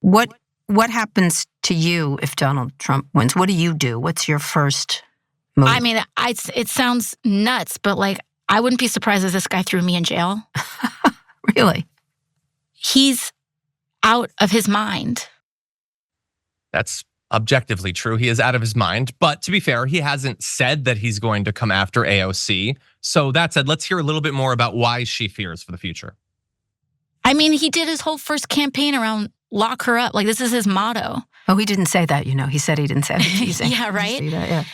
What happens to you if Donald Trump wins? What do you do? What's your first move? I mean, it sounds nuts, but like, I wouldn't be surprised if this guy threw me in jail. Really? He's out of his mind. That's objectively true. He is out of his mind. But to be fair, he hasn't said that he's going to come after AOC. So that said, let's hear a little bit more about why she fears for the future. I mean, he did his whole first campaign around lock her up. Like, this is his motto. Oh, he didn't say that, He said he didn't say it. Yeah, right? Yeah.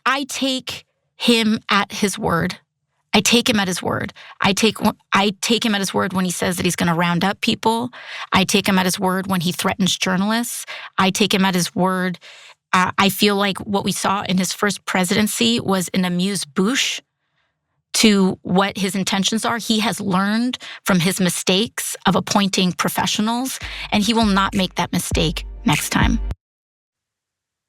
I take him at his word. I take him at his word. I take him at his word when he says that he's going to round up people. I take him at his word when he threatens journalists. I take him at his word. I feel like what we saw in his first presidency was an amuse-bouche to what his intentions are. He has learned from his mistakes of appointing professionals, and he will not make that mistake next time.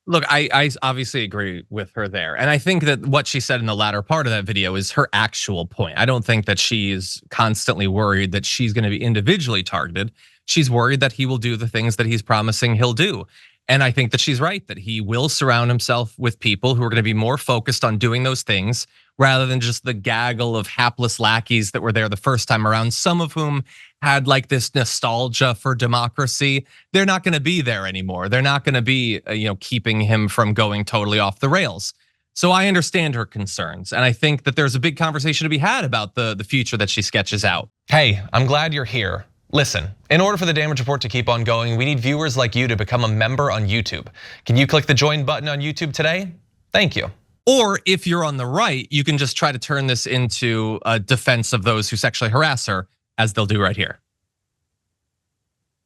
Look, I obviously agree with her there. And I think that what she said in the latter part of that video is her actual point. I don't think that she's constantly worried that she's going to be individually targeted. She's worried that he will do the things that he's promising he'll do. And I think that she's right, that he will surround himself with people who are going to be more focused on doing those things rather than just the gaggle of hapless lackeys that were there the first time around, some of whom had like this nostalgia for democracy. They're not going to be there anymore. They're not going to be, keeping him from going totally off the rails. So I understand her concerns. And I think that there's a big conversation to be had about the future that she sketches out. Hey, I'm glad you're here. Listen, in order for the Damage Report to keep on going, we need viewers like you to become a member on YouTube. Can you click the join button on YouTube today? Thank you. Or if you're on the right, you can just try to turn this into a defense of those who sexually harass her, as they'll do right here.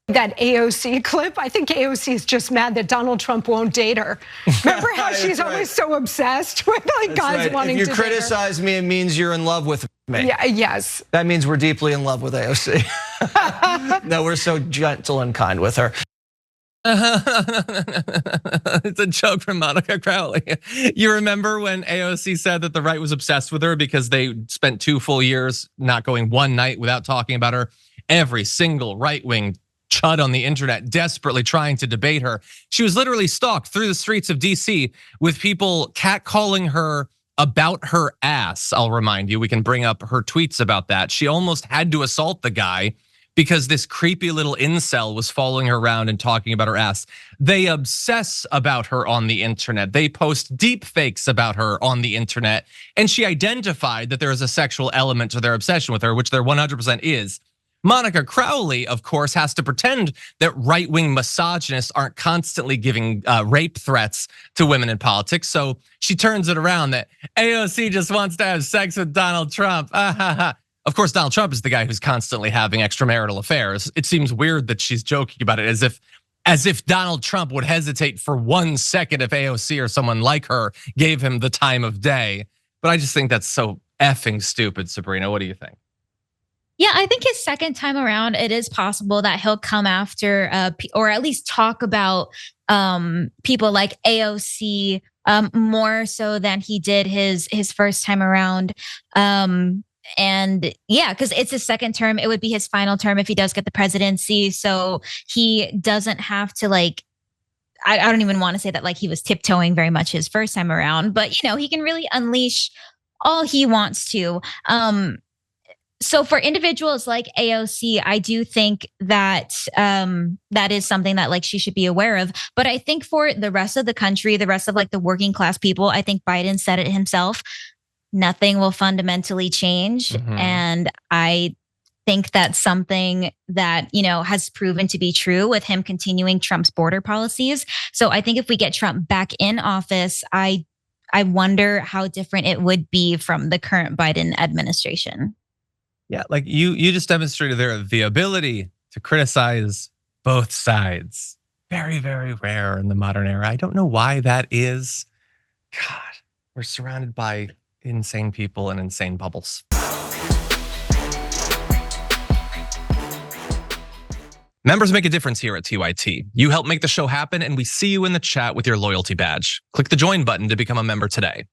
That AOC clip, I think AOC is just mad that Donald Trump won't date her. Remember how she's always so obsessed with like guys wanting to date her? If you criticize me, it means you're in love with me. Yeah, yes. That means we're deeply in love with AOC. No, we're so gentle and kind with her. It's a joke from Monica Crowley. You remember when AOC said that the right was obsessed with her because they spent 2 full years not going one night without talking about her? Every single right-wing chud on the internet desperately trying to debate her. She was literally stalked through the streets of DC with people catcalling her about her ass. I'll remind you, we can bring up her tweets about that. She almost had to assault the guy because this creepy little incel was following her around and talking about her ass. They obsess about her on the internet. They post deep fakes about her on the internet. And she identified that there is a sexual element to their obsession with her, which there 100% is. Monica Crowley, of course, has to pretend that right-wing misogynists aren't constantly giving rape threats to women in politics. So she turns it around that AOC just wants to have sex with Donald Trump. Of course, Donald Trump is the guy who's constantly having extramarital affairs. It seems weird that she's joking about it as if Donald Trump would hesitate for 1 second if AOC or someone like her gave him the time of day. But I just think that's so effing stupid, Sabrina. What do you think? Yeah, I think his second time around, it is possible that he'll come after or at least talk about people like AOC more so than he did his first time around. And yeah, because it's his second term, it would be his final term if he does get the presidency. So he doesn't have to like, I don't even want to say that like he was tiptoeing very much his first time around, but he can really unleash all he wants to. So for individuals like AOC, I do think that that is something that like she should be aware of. But I think for the rest of the country, the rest of like the working class people, I think Biden said it himself. Nothing will fundamentally change. And I think that's something that, has proven to be true with him continuing Trump's border policies. So I think if we get Trump back in office, I wonder how different it would be from the current Biden administration. Yeah, like you just demonstrated there the ability to criticize both sides. Very, very rare in the modern era. I don't know why that is. God, we're surrounded by insane people and insane bubbles. Members make a difference here at TYT. You help make the show happen, and we see you in the chat with your loyalty badge. Click the join button to become a member today.